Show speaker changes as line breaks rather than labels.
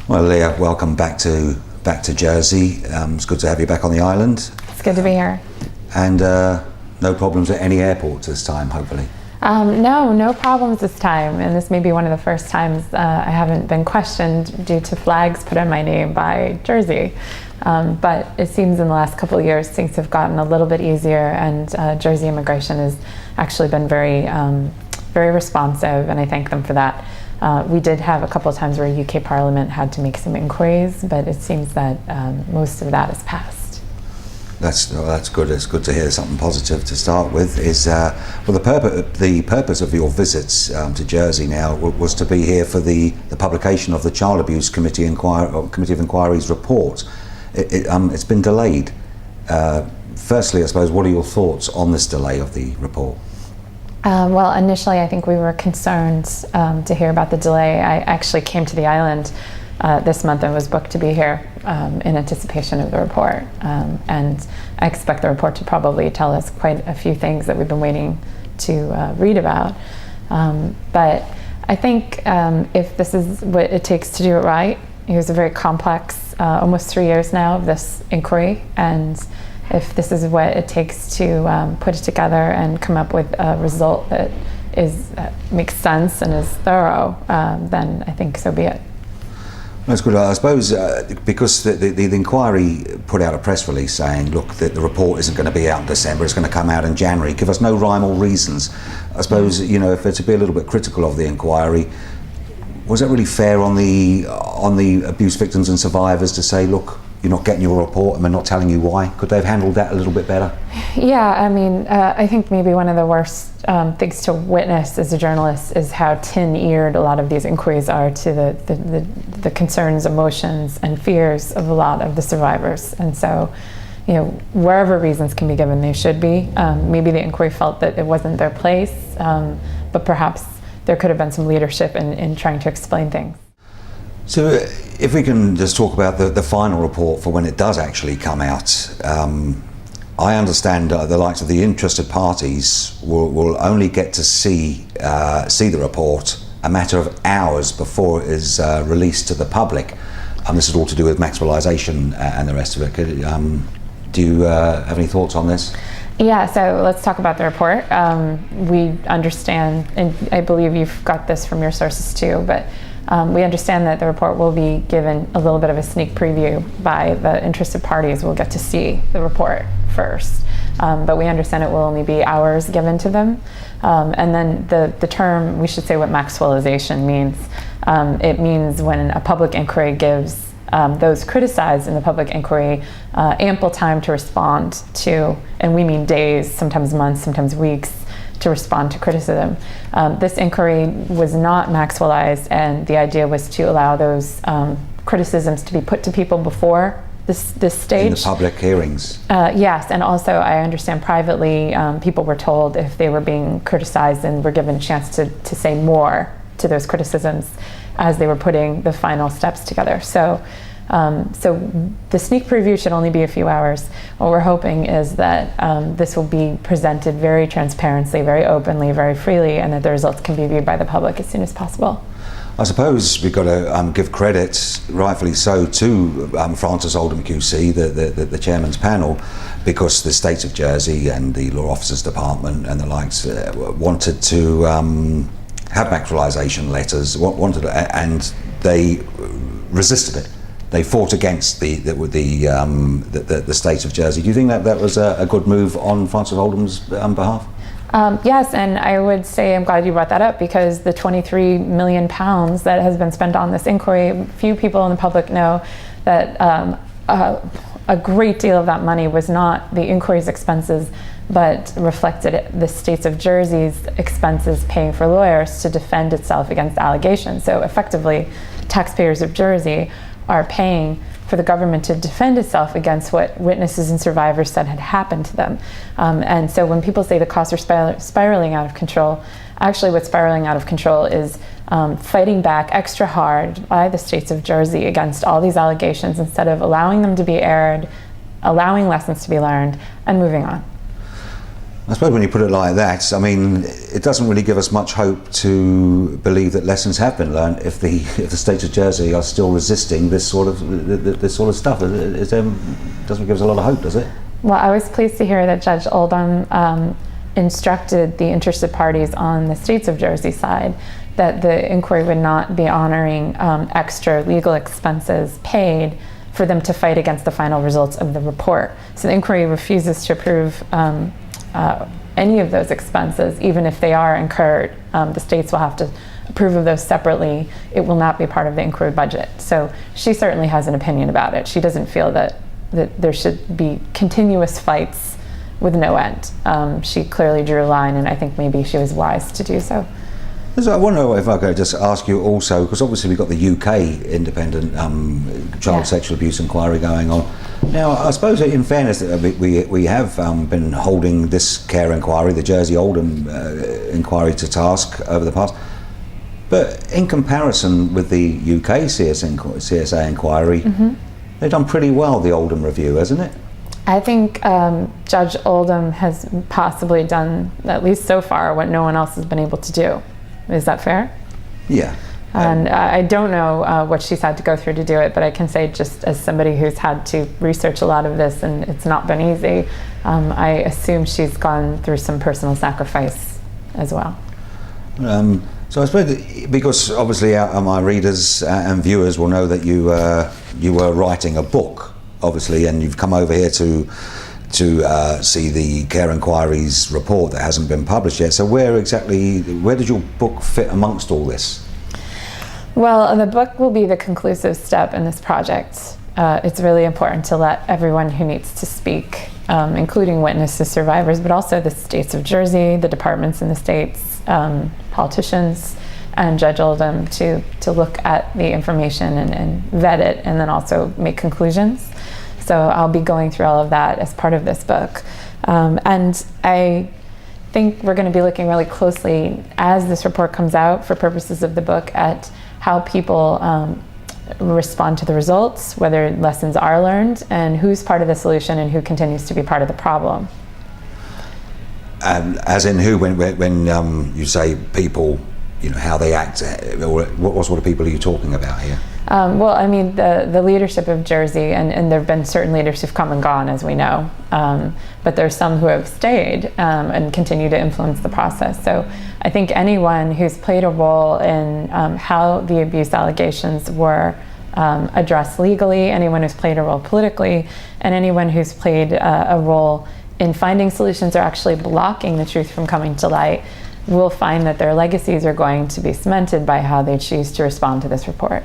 Well, Leah, welcome back to Jersey. It's good to have you back on the island.
It's good to be here.
And no problems at any airports this time, hopefully.
No problems this time. And this may be one of the first times I haven't been questioned due to flags put on my name by Jersey. But it seems in the last couple of years things have gotten a little bit easier, and Jersey immigration has actually been very responsive, and I thank them for that. We did have a couple of times where UK Parliament had to make some inquiries, but it seems that most of that has passed.
That's good. It's good to hear something positive to start with. The purpose of your visits to Jersey now was to be here for the publication of the Child Abuse Committee of Inquiry's report. It's been delayed. Firstly, I suppose, what are your thoughts on this delay of the report?
Well, initially I think we were concerned to hear about the delay. I actually came to the island this month and was booked to be here in anticipation of the report. And I expect the report to probably tell us quite a few things that we've been waiting to read about. But I think if this is what it takes to do it right, it was a very complex, almost 3 years now of this inquiry, and if this is what it takes to put it together and come up with a result that makes sense and is thorough, then I think so be it.
That's good. I suppose because the inquiry put out a press release saying, look, the report isn't going to be out in December, it's going to come out in January, give us no rhyme or reasons. I suppose, if it's to be a little bit critical of the inquiry, was it really fair on the abuse victims and survivors to say, look, you're not getting your report and we're not telling you why? Could they have handled that a little bit better?
Yeah, I mean, I think maybe one of the worst things to witness as a journalist is how tin-eared a lot of these inquiries are to the concerns, emotions, and fears of a lot of the survivors. And so, wherever reasons can be given, they should be. Maybe the inquiry felt that it wasn't their place, but perhaps there could have been some leadership in trying to explain things.
So if we can just talk about the final report for when it does actually come out. I understand the likes of the interested parties will only get to see the report a matter of hours before it is released to the public. This is all to do with maximalisation and the rest of it. Do you have any thoughts on this?
Yeah, so let's talk about the report. We understand, and I believe you've got this from your sources too, but we understand that the report will be given a little bit of a sneak preview by the interested parties. We'll get to see the report first, but we understand it will only be hours given to them. And then the term, we should say what maximalization means. It means when a public inquiry gives those criticized in the public inquiry ample time to respond to, and we mean days, sometimes months, sometimes weeks, to respond to criticism. This inquiry was not maximalized, and the idea was to allow those criticisms to be put to people before this stage.
In the public hearings.
Yes, and also I understand privately people were told if they were being criticized and were given a chance to say more to those criticisms as they were putting the final steps together. So the sneak preview should only be a few hours. What we're hoping is that this will be presented very transparently, very openly, very freely, and that the results can be viewed by the public as soon as possible.
I suppose we've got to give credit, rightfully so, to Francis Oldham QC, the chairman's panel, because the State of Jersey and the Law Officers Department and the likes wanted to have naturalisation letters, and they resisted it. They fought against the State of Jersey. Do you think that was a good move on Francis Oldham's behalf?
Yes, and I would say I'm glad you brought that up, because the £23 million that has been spent on this inquiry, few people in the public know that a great deal of that money was not the inquiry's expenses, but reflected the State of Jersey's expenses paying for lawyers to defend itself against allegations. So effectively, taxpayers of Jersey are paying for the government to defend itself against what witnesses and survivors said had happened to them. And so when people say the costs are spiraling out of control, actually what's spiraling out of control is fighting back extra hard by the State of Jersey against all these allegations instead of allowing them to be aired, allowing lessons to be learned, and moving on.
I suppose when you put it like that, I mean, it doesn't really give us much hope to believe that lessons have been learned if the states of Jersey are still resisting this sort of stuff. It doesn't give us a lot of hope, does it?
Well, I was pleased to hear that Judge Oldham instructed the interested parties on the states of Jersey side that the inquiry would not be honoring extra legal expenses paid for them to fight against the final results of the report. So the inquiry refuses to approve any of those expenses, even if they are incurred. The states will have to approve of those separately. It will not be part of the inquiry budget. So she certainly has an opinion about it. She doesn't feel that there should be continuous fights with no end. She clearly drew a line, and I think maybe she was wise to do so.
I wonder if I could just ask you also, because obviously we've got the UK independent child sexual abuse inquiry going on. Now, I suppose in fairness, we have been holding this care inquiry, the Jersey Oldham inquiry, to task over the past. But in comparison with the UK CSA inquiry, they've done pretty well, the Oldham review, hasn't it?
I think Judge Oldham has possibly done, at least so far, what no one else has been able to do. Is that fair?
Yeah.
And I don't know what she's had to go through to do it, but I can say, just as somebody who's had to research a lot of this, and it's not been easy, I assume she's gone through some personal sacrifice as well.
So I suppose, because obviously my readers and viewers will know that you were writing a book, obviously, and you've come over here to see the Care Inquiry's report that hasn't been published yet. So where did your book fit amongst all this?
Well, the book will be the conclusive step in this project. It's really important to let everyone who needs to speak, including witnesses, survivors, but also the states of Jersey, the departments in the states, politicians, and Judge Oldham to look at the information and vet it, and then also make conclusions. So I'll be going through all of that as part of this book. And I think we're going to be looking really closely, as this report comes out, for purposes of the book, at how people respond to the results, whether lessons are learned, and who's part of the solution and who continues to be part of the problem.
As in who, when you say people, how they act, what sort of people are you talking about here?
Well, I mean, the leadership of Jersey, and there have been certain leaders who've come and gone, as we know, but there's some who have stayed and continue to influence the process. So I think anyone who's played a role in how the abuse allegations were addressed legally, anyone who's played a role politically, and anyone who's played a role in finding solutions or actually blocking the truth from coming to light, will find that their legacies are going to be cemented by how they choose to respond to this report.